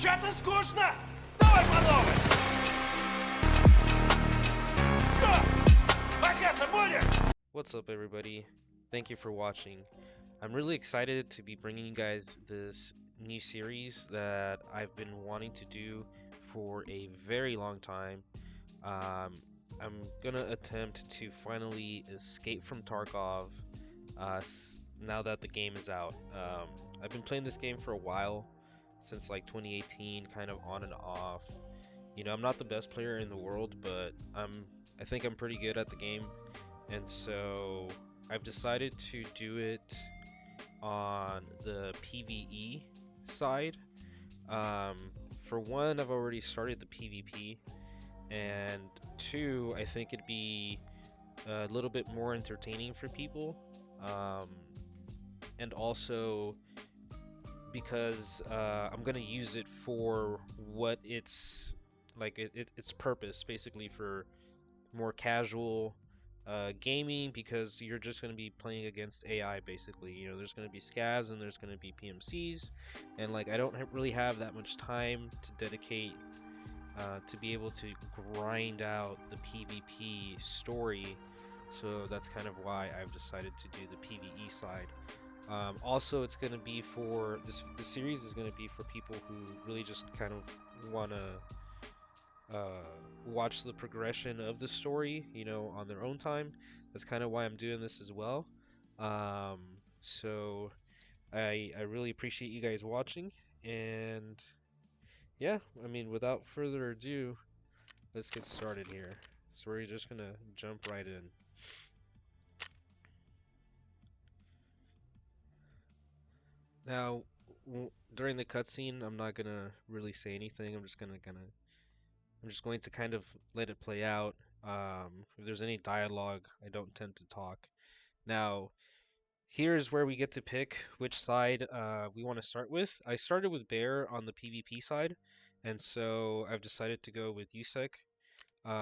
Чё-то скучно? Давай по новой! Что? Богаться будешь? What's up, everybody? Thank you for watching. I'm really excited to be bringing you guys this new series that I've been wanting to do for a very long time. I'm gonna attempt to finally escape from Tarkov now that the game is out. I've been playing this game for a while, since like 2018, kind of on and off. You know, I'm not the best player in the world, but I think I'm pretty good at the game, and so I've decided to do it on the PvE side. For one, I've already started the PvP, and two, I think it'd be a little bit more entertaining for people, and also because I'm gonna use it for what it's like, its purpose, basically for more casual gaming, because you're just going to be playing against AI basically. You know, there's going to be scavs and there's going to be PMCs, and like I don't really have that much time to dedicate to be able to grind out the PvP story, so that's kind of why I've decided to do the PvE side. Also, it's going to be for the series is going to be for people who really just kind of want to watch the progression of the story, you know, on their own time. That's kind of why I'm doing this as well. So I really appreciate you guys watching, and yeah, I mean, without further ado, let's get started here. So we're just gonna jump right in. Now, during the cutscene, I'm not gonna really say anything. I'm just going to kind of let it play out. If there's any dialogue, I don't tend to talk. Now, here's where we get to pick which side we want to start with. I started with Bear on the PvP side, and so I've decided to go with Yusek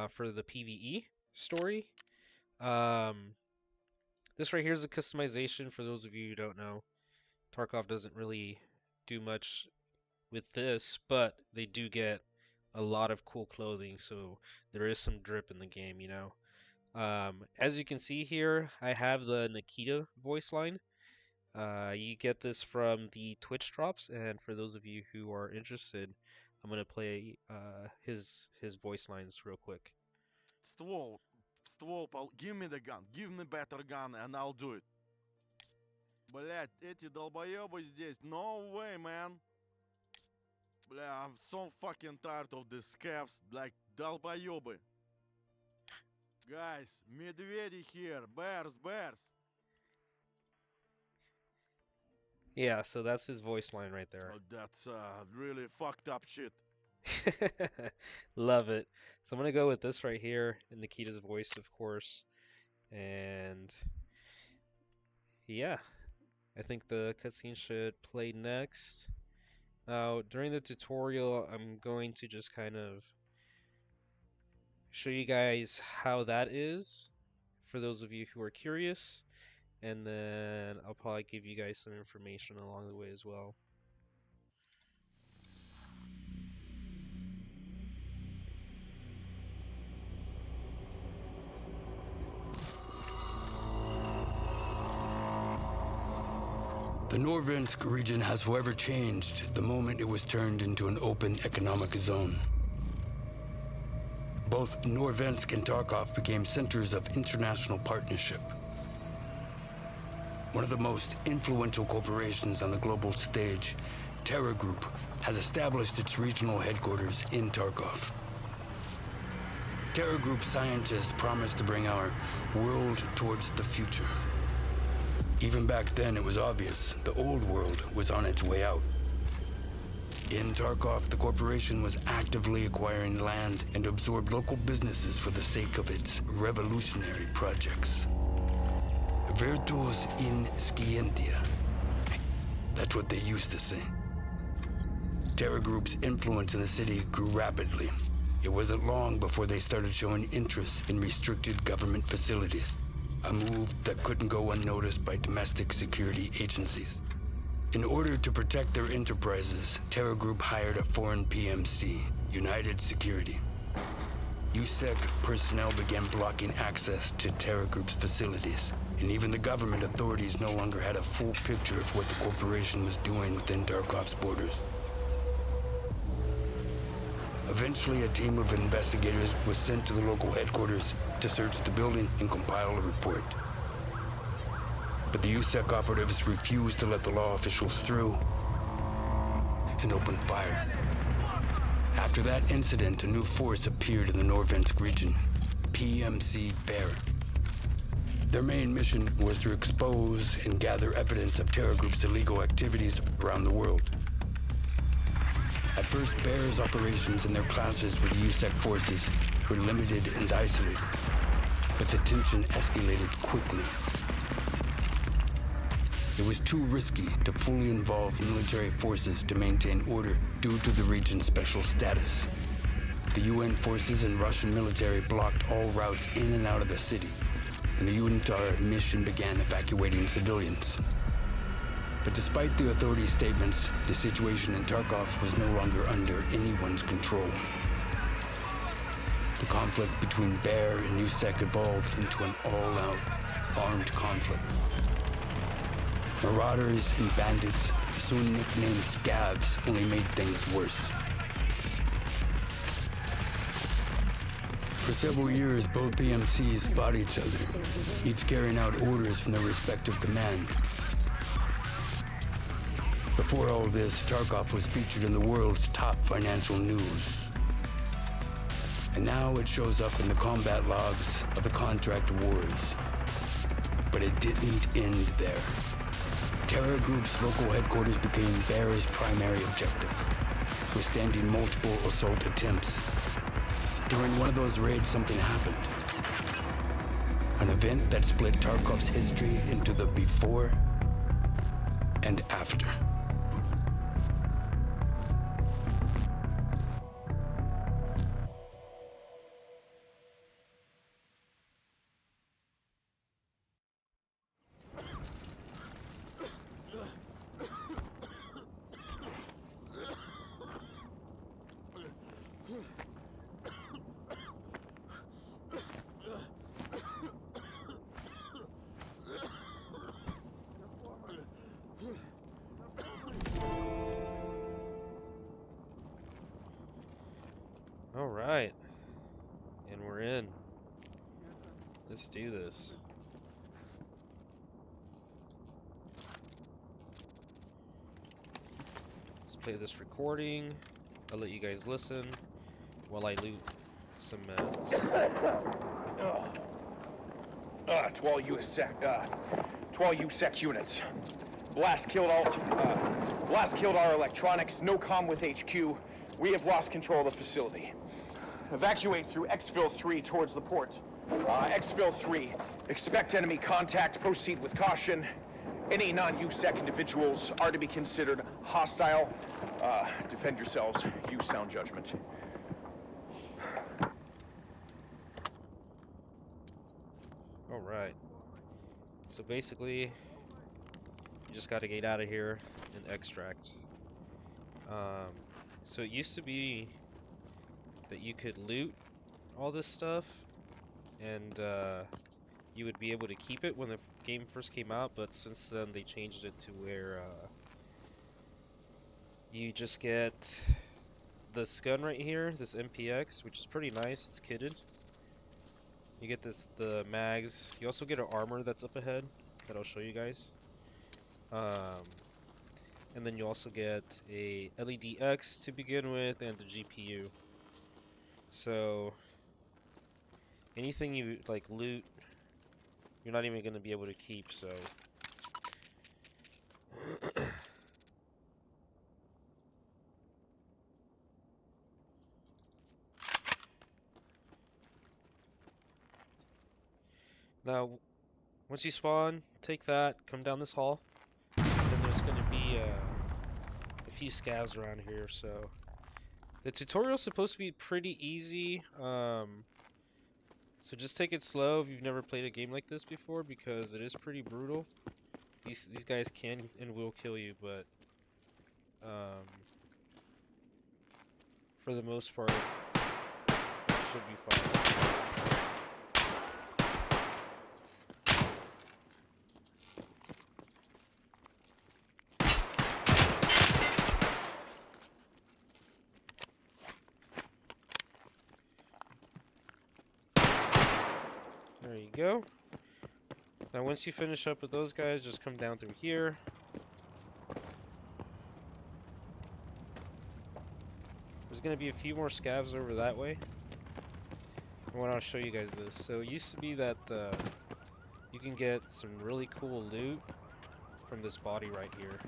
for the PvE story. This right here is a customization for those of you who don't know. Tarkov doesn't really do much with this, but they do get a lot of cool clothing, so there is some drip in the game, you know. As you can see here, I have the Nikita voice line. You get this from the Twitch drops, and for those of you who are interested, I'm gonna play his voice lines real quick. Give me the gun, give me better gun, and I'll do it. Блять, эти долбоебы здесь, no way, man. Бля, I'm so fucking tired of the scavs, like долбоебы. Guys, медведи here, bears. Yeah, so that's his voice line right there. Oh, that's really fucked up shit. Love it. So I'm gonna go with this right here in Nikita's voice, of course, and yeah, I think the cutscene should play next. Now, during the tutorial, I'm going to just kind of show you guys how that is, for those of you who are curious, and then I'll probably give you guys some information along the way as well. The Norvensk region has forever changed the moment it was turned into an open economic zone. Both Norvensk and Tarkov became centers of international partnership. One of the most influential corporations on the global stage, Terra Group, has established its regional headquarters in Tarkov. Terra Group scientists promised to bring our world towards the future. Even back then, it was obvious the old world was on its way out. In Tarkov, the corporation was actively acquiring land and absorbed local businesses for the sake of its revolutionary projects. Virtus in scientia. That's what they used to say. Terra Group's influence in the city grew rapidly. It wasn't long before they started showing interest in restricted government facilities. A move that couldn't go unnoticed by domestic security agencies. In order to protect their enterprises, Terra Group hired a foreign PMC, United Security. USEC personnel began blocking access to Terra Group's facilities, and even the government authorities no longer had a full picture of what the corporation was doing within Tarkov's borders. Eventually, a team of investigators was sent to the local headquarters to search the building and compile a report. But the USEC operatives refused to let the law officials through and opened fire. After that incident, a new force appeared in the Norvensk region, PMC Bear. Their main mission was to expose and gather evidence of Terra Group's illegal activities around the world. At first, Bear's operations and their clashes with USEC forces were limited and isolated, but the tension escalated quickly. It was too risky to fully involve military forces to maintain order due to the region's special status. The UN forces and Russian military blocked all routes in and out of the city, and the UNTAR mission began evacuating civilians. But despite the authorities' statements, the situation in Tarkov was no longer under anyone's control. The conflict between Bear and USEC evolved into an all-out armed conflict. Marauders and bandits, soon nicknamed Scabs, only made things worse. For several years, both PMCs fought each other, each carrying out orders from their respective command. Before all this, Tarkov was featured in the world's top financial news. And now it shows up in the combat logs of the contract wars. But it didn't end there. Terra Group's local headquarters became Bear's primary objective, withstanding multiple assault attempts. During one of those raids, something happened. An event that split Tarkov's history into the before and after. Alright. And we're in. Let's do this. Let's play this recording. I'll let you guys listen while I loot some meds. To all USEC units. Blast killed our electronics. No comm with HQ. We have lost control of the facility. Evacuate through Exfil 3 towards the port. Exfil 3. Expect enemy contact. Proceed with caution. Any non-USEC individuals are to be considered hostile. Defend yourselves. Use sound judgment. Alright. So basically, you just gotta get out of here and extract. So it used to be that you could loot all this stuff and you would be able to keep it when the game first came out, but since then they changed it to where you just get this gun right here, this MPX, which is pretty nice. It's kitted. You get the mags. You also get an armor that's up ahead that I'll show you guys. And then you also get a LED X to begin with and the GPU. So anything you like loot, you're not even going to be able to keep, so now once you spawn, take that, come down this hall, and then there's going to be a few scavs around here. So the tutorial's supposed to be pretty easy, so just take it slow if you've never played a game like this before, because it is pretty brutal. these guys can and will kill you, but for the most part, it should be fine. There you go. Now once you finish up with those guys, just come down through here. There's gonna be a few more scavs over that way. I want to show you guys this. So it used to be that you can get some really cool loot from this body right here.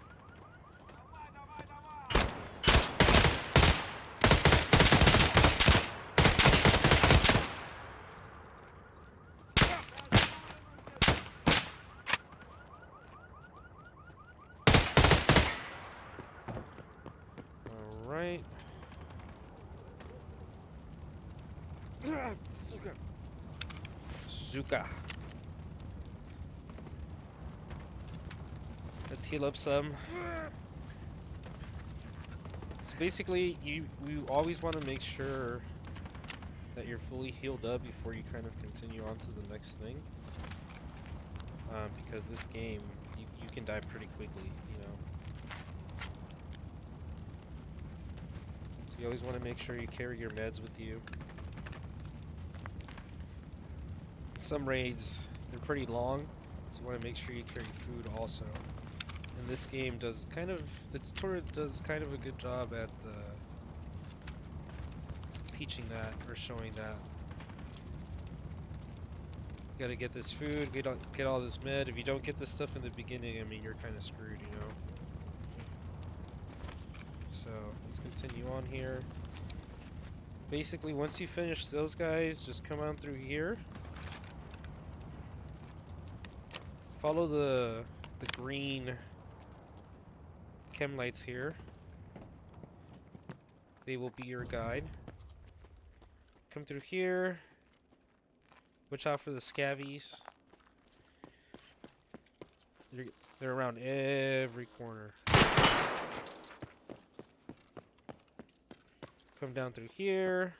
Alright. Сука. Zuka. Let's heal up some. So basically, we always want to make sure that you're fully healed up before you kind of continue on to the next thing. Because this game, you can die pretty quickly, you know. So you always want to make sure you carry your meds with you. Some raids, they're pretty long, so you want to make sure you carry food also. And this game does kind of, the tutorial does kind of a good job at teaching that, or showing that. You gotta get this food, get all this med. If you don't get this stuff in the beginning, I mean, you're kind of screwed, you know. So, let's continue on here. Basically, once you finish those guys, just come on through here. Follow the green chem lights here. They will be your guide. Come through here. Watch out for the scavies. They're around every corner. Come down through here.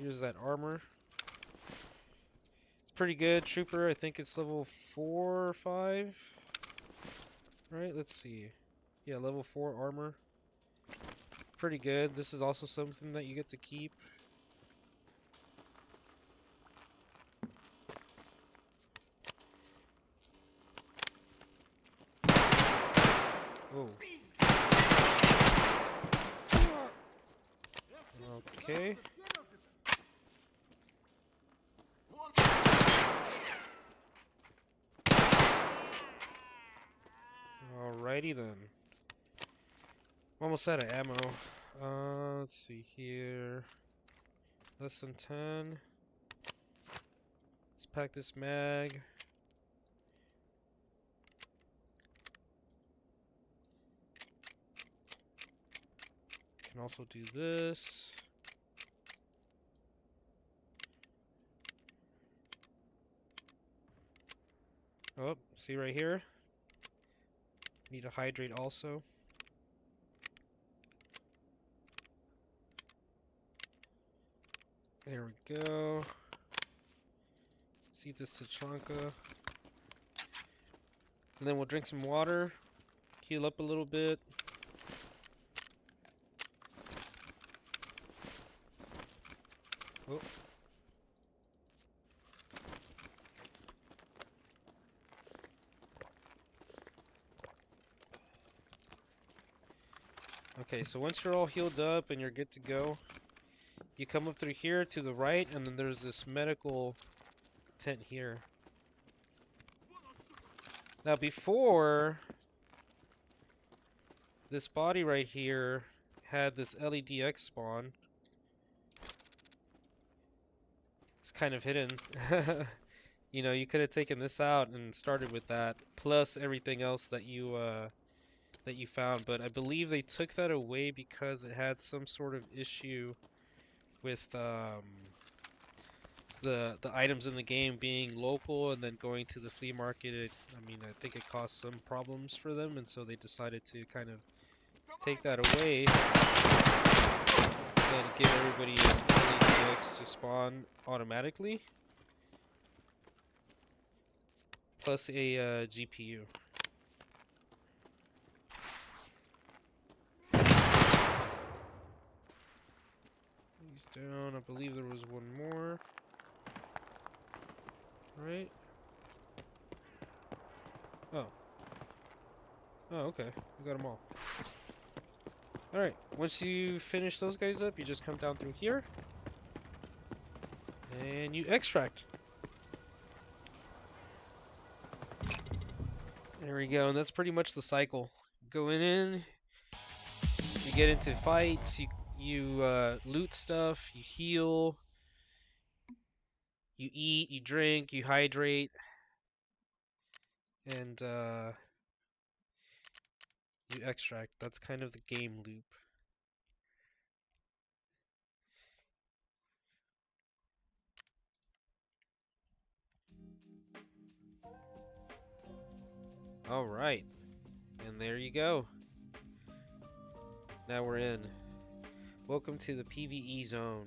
Here's that armor. It's pretty good. Trooper, I think it's level 4 or 5. Right, let's see. Yeah, level 4 armor. Pretty good. This is also something that you get to keep. Whoa. Okay. Alrighty then. Almost out of ammo. Let's see here. Less than 10. Let's pack this mag. Can also do this. Oh, see right here? Need to hydrate also. There we go. See this Tachanka. And then we'll drink some water. Heal up a little bit. Oh. Okay, so once you're all healed up and you're good to go, you come up through here to the right, and then there's this medical tent here. Now before, this body right here had this LEDX spawn. It's kind of hidden. You know, you could have taken this out and started with that, plus everything else that you found, but I believe they took that away because it had some sort of issue with the items in the game being local and then going to the flea market, I mean, I think it caused some problems for them, and so they decided to kind of take that away and give everybody LEDX to spawn automatically, plus a GPU. He's down. I believe there was one more. Right? Oh. Oh, okay. We got them all. Alright, once you finish those guys up, you just come down through here. And you extract. There we go, and that's pretty much the cycle. Going in, you get into fights, you loot stuff, you heal, you eat, you drink, you hydrate, and you extract. That's kind of the game loop. Alright, and there you go. Now we're in. Welcome to the PvE zone.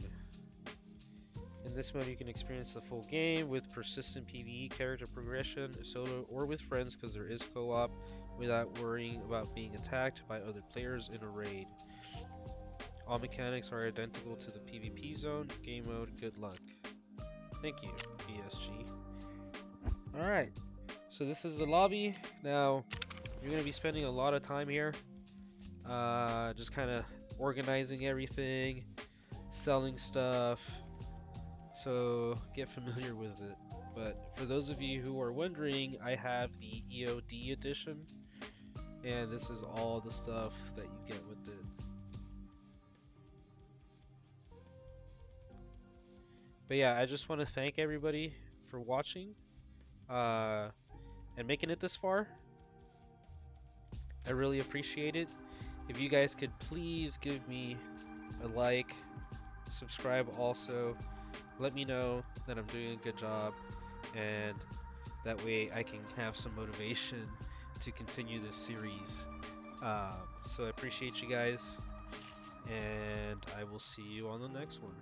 In this mode you can experience the full game with persistent PvE character progression, solo or with friends because there is co-op, without worrying about being attacked by other players in a raid. All mechanics are identical to the PvP zone. Game mode, good luck. Thank you, PSG. Alright, so this is the lobby. Now, you're going to be spending a lot of time here. Just kind of organizing everything, selling stuff. So, get familiar with it. But for those of you who are wondering, I have the EOD edition. And this is all the stuff that you get with it. But yeah, I just want to thank everybody for watching and making it this far. I really appreciate it. If you guys could please give me a like, subscribe also, let me know that I'm doing a good job, and that way I can have some motivation to continue this series. So I appreciate you guys, and I will see you on the next one.